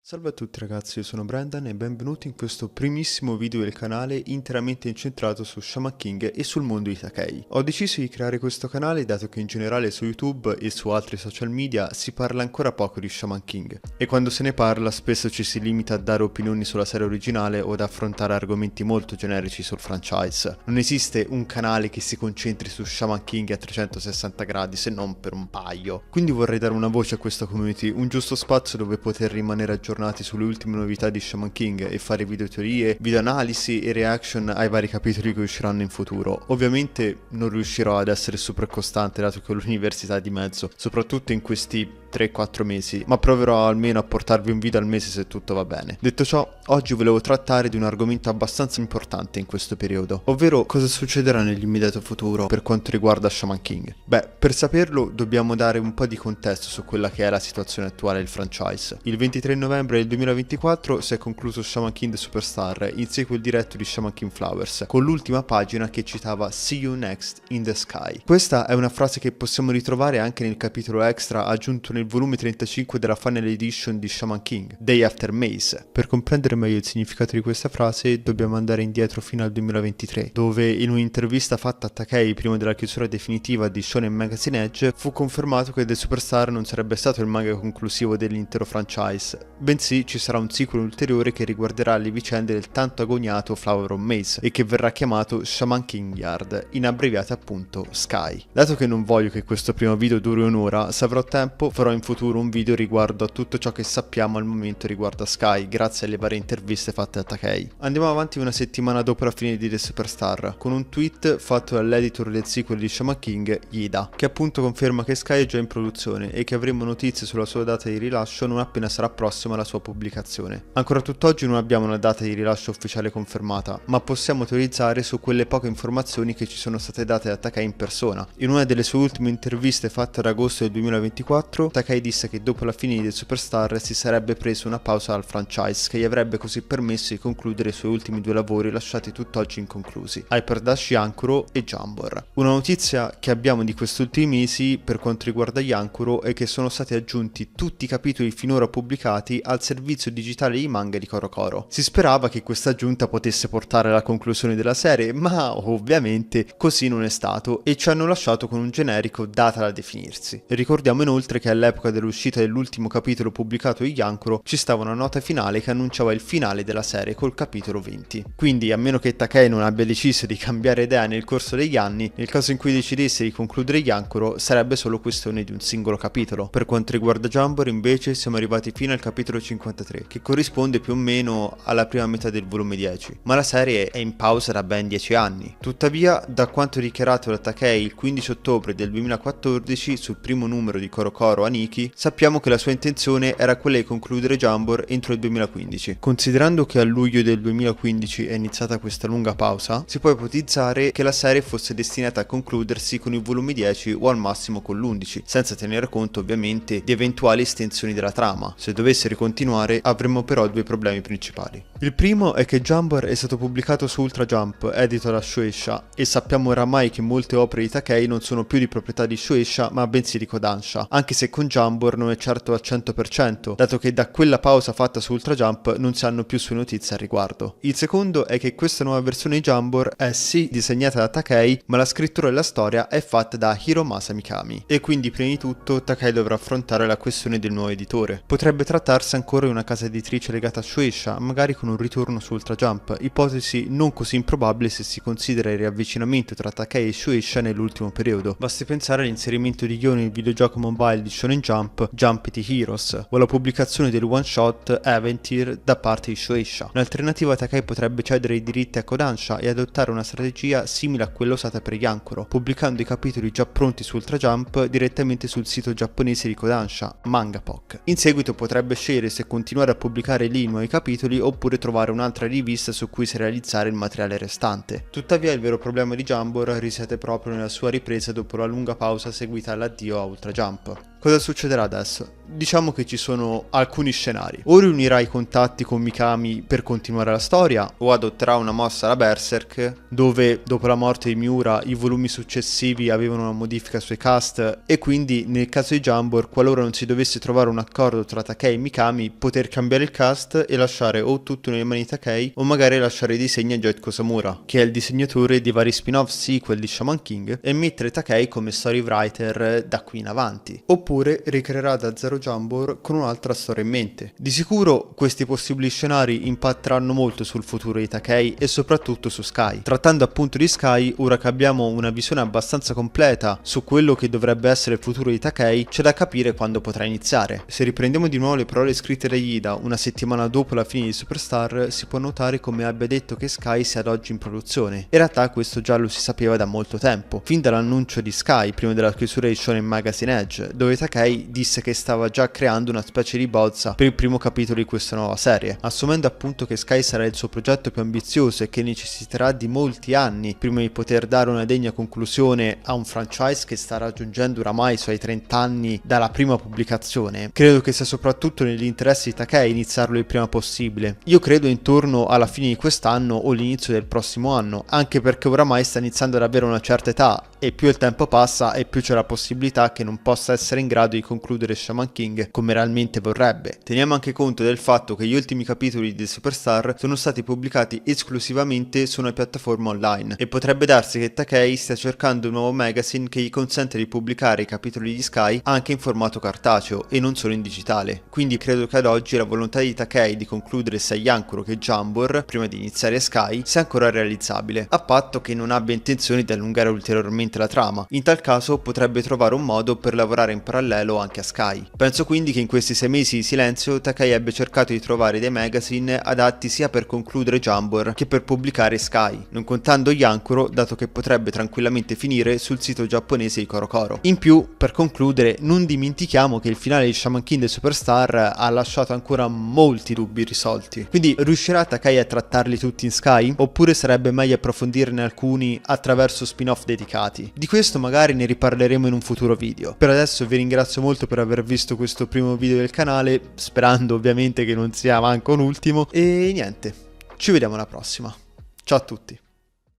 Salve a tutti ragazzi, io sono Brendan e benvenuti in questo primissimo video del canale interamente incentrato su Shaman King e sul mondo Itakei. Ho deciso di creare questo canale dato che in generale su YouTube e su altri social media si parla ancora poco di Shaman King e quando se ne parla spesso ci si limita a dare opinioni sulla serie originale o ad affrontare argomenti molto generici sul franchise. Non esiste un canale che si concentri su Shaman King a 360 gradi se non per un paio. Quindi vorrei dare una voce a questa community, un giusto spazio dove poter rimanere aggiornati sulle ultime novità di Shaman King e fare video teorie, video analisi e reaction ai vari capitoli che usciranno in futuro. Ovviamente non riuscirò ad essere super costante dato che ho l'università di mezzo, soprattutto in questi 3-4 mesi, ma proverò almeno a portarvi un video al mese se tutto va bene. Detto ciò, oggi volevo trattare di un argomento abbastanza importante in questo periodo, ovvero cosa succederà nell'immediato futuro per quanto riguarda Shaman King. Beh, per saperlo dobbiamo dare un po' di contesto su quella che è la situazione attuale del franchise. Il 23 novembre del 2024 si è concluso Shaman King The Superstar, il sequel diretto di Shaman King Flowers, con l'ultima pagina che citava "See you next in the sky". Questa è una frase che possiamo ritrovare anche nel capitolo extra aggiunto nel volume 35 della Final Edition di Shaman King, Day After Maze. Per comprendere meglio il significato di questa frase dobbiamo andare indietro fino al 2023, dove in un'intervista fatta a Takei prima della chiusura definitiva di Shonen Magazine Edge fu confermato che The Superstar non sarebbe stato il manga conclusivo dell'intero franchise, bensì ci sarà un sequel ulteriore che riguarderà le vicende del tanto agognato Flower of Maze e che verrà chiamato Shaman King Yard, in abbreviata appunto Sky. Dato che non voglio che questo primo video duri un'ora, se avrò tempo farò in futuro un video riguardo a tutto ciò che sappiamo al momento riguardo a Sky, grazie alle varie interviste fatte a Takei. Andiamo avanti una settimana dopo la fine di The Superstar, con un tweet fatto dall'editor del sequel di Shaman King, Yida, che appunto conferma che Sky è già in produzione e che avremo notizie sulla sua data di rilascio non appena sarà prossima la sua pubblicazione. Ancora tutt'oggi non abbiamo una data di rilascio ufficiale confermata, ma possiamo teorizzare su quelle poche informazioni che ci sono state date da Takei in persona. In una delle sue ultime interviste fatte ad agosto del 2024, Takei disse che dopo la fine di The Superstar si sarebbe preso una pausa al franchise che gli avrebbe così permesso di concludere i suoi ultimi due lavori lasciati tutt'oggi inconclusi, Hyper Dash Yankuro e Jambor. Una notizia che abbiamo di questi ultimi mesi per quanto riguarda Yankuro è che sono stati aggiunti tutti i capitoli finora pubblicati al servizio digitale di manga di CoroCoro. Si sperava che questa aggiunta potesse portare alla conclusione della serie, ma ovviamente così non è stato e ci hanno lasciato con un generico data da definirsi. Ricordiamo inoltre che all'epoca dell'uscita dell'ultimo capitolo pubblicato di Yankuro ci stava una nota finale che annunciava il finale della serie col capitolo 20. Quindi, a meno che Takei non abbia deciso di cambiare idea nel corso degli anni, nel caso in cui decidesse di concludere Yankuro sarebbe solo questione di un singolo capitolo. Per quanto riguarda Jambor invece siamo arrivati fino al capitolo 53, che corrisponde più o meno alla prima metà del volume 10, ma la serie è in pausa da ben 10 anni. Tuttavia, da quanto dichiarato da Takei il 15 ottobre del 2014 sul primo numero di CoroCoro Aniki, sappiamo che la sua intenzione era quella di concludere Jambor entro il 2015. Considerando che a luglio del 2015 è iniziata questa lunga pausa, si può ipotizzare che la serie fosse destinata a concludersi con il volume 10 o al massimo con l'11, senza tenere conto ovviamente di eventuali estensioni della trama. Se dovesse ricontinuare avremmo però due problemi principali. Il primo è che Jambor è stato pubblicato su Ultra Jump, edito da Shueisha, e sappiamo oramai che molte opere di Takei non sono più di proprietà di Shueisha ma bensì di Kodansha, anche se con Jambor non è certo al 100%, dato che da quella pausa fatta su Ultra Jump non si hanno più sue notizie al riguardo. Il secondo è che questa nuova versione di Jambor è sì disegnata da Takei, ma la scrittura della storia è fatta da Hiromasa Mikami, e quindi prima di tutto Takei dovrà affrontare la questione del nuovo editore. Potrebbe trattarsi ancora di una casa editrice legata a Shueisha, magari con un ritorno su Ultra Jump, ipotesi non così improbabile se si considera il riavvicinamento tra Takei e Shueisha nell'ultimo periodo. Basti pensare all'inserimento di Io nel videogioco mobile di Shonen Jump, Jumpity Heroes, o alla pubblicazione del one shot Aventure da parte di Shueisha. In alternativa Takei potrebbe cedere i diritti a Kodansha e adottare una strategia simile a quella usata per Yankuro, pubblicando i capitoli già pronti su Ultra Jump direttamente sul sito giapponese di Kodansha, Mangapok. In seguito potrebbe scegliere se continuare a pubblicare lì i nuovi capitoli oppure trovare un'altra rivista su cui realizzare il materiale restante. Tuttavia il vero problema di Jambor risiede proprio nella sua ripresa dopo la lunga pausa seguita all'addio a Ultra Jump. Cosa succederà adesso? Diciamo che ci sono alcuni scenari. O riunirà i contatti con Mikami per continuare la storia, o adotterà una mossa alla Berserk, dove dopo la morte di Miura i volumi successivi avevano una modifica sui cast, e quindi nel caso di Jambor, qualora non si dovesse trovare un accordo tra Takei e Mikami, poter cambiare il cast e lasciare o tutto nelle mani di Takei, o magari lasciare i disegni a Joe Kosamura, che è il disegnatore di vari spin-off sequel di Shaman King, e mettere Takei come story writer da qui in avanti. Oppure ricreerà da zero Jambor con un'altra storia in mente. Di sicuro questi possibili scenari impatteranno molto sul futuro di Takei e soprattutto su Sky. Trattando appunto di Sky, ora che abbiamo una visione abbastanza completa su quello che dovrebbe essere il futuro di Takei, c'è da capire quando potrà iniziare. Se riprendiamo di nuovo le parole scritte da Ida una settimana dopo la fine di Superstar, si può notare come abbia detto che Sky sia ad oggi in produzione. In realtà questo già lo si sapeva da molto tempo, fin dall'annuncio di Sky prima della chiusura di Shonen Magazine Edge, dove Takei disse che stava già creando una specie di bozza per il primo capitolo di questa nuova serie, assumendo appunto che Sky sarà il suo progetto più ambizioso e che necessiterà di molti anni prima di poter dare una degna conclusione a un franchise che sta raggiungendo oramai i suoi 30 anni dalla prima pubblicazione. Credo che sia soprattutto nell'interesse di Takei iniziarlo il prima possibile. Io credo intorno alla fine di quest'anno o l'inizio del prossimo anno, anche perché oramai sta iniziando ad avere una certa età e più il tempo passa e più c'è la possibilità che non possa essere in grado di concludere Shaman King come realmente vorrebbe. Teniamo anche conto del fatto che gli ultimi capitoli di Superstar sono stati pubblicati esclusivamente su una piattaforma online e potrebbe darsi che Takei stia cercando un nuovo magazine che gli consente di pubblicare i capitoli di Sky anche in formato cartaceo e non solo in digitale. Quindi credo che ad oggi la volontà di Takei di concludere sia Yankuro che Jambor prima di iniziare Sky sia ancora realizzabile, a patto che non abbia intenzione di allungare ulteriormente la trama. In tal caso potrebbe trovare un modo per lavorare in parallelo anche a Sky. Penso quindi che in questi 6 mesi di silenzio Takei abbia cercato di trovare dei magazine adatti sia per concludere Jambor che per pubblicare Sky, non contando Yankuro, dato che potrebbe tranquillamente finire sul sito giapponese di CoroCoro. In più, per concludere, non dimentichiamo che il finale di Shaman King e Superstar ha lasciato ancora molti dubbi irrisolti. Quindi riuscirà Takei a trattarli tutti in Sky? Oppure sarebbe meglio approfondirne alcuni attraverso spin-off dedicati? Di questo magari ne riparleremo in un futuro video. Per adesso vi ringrazio molto per aver visto questo primo video del canale, sperando ovviamente che non sia manco un ultimo, e niente, ci vediamo alla prossima. Ciao a tutti.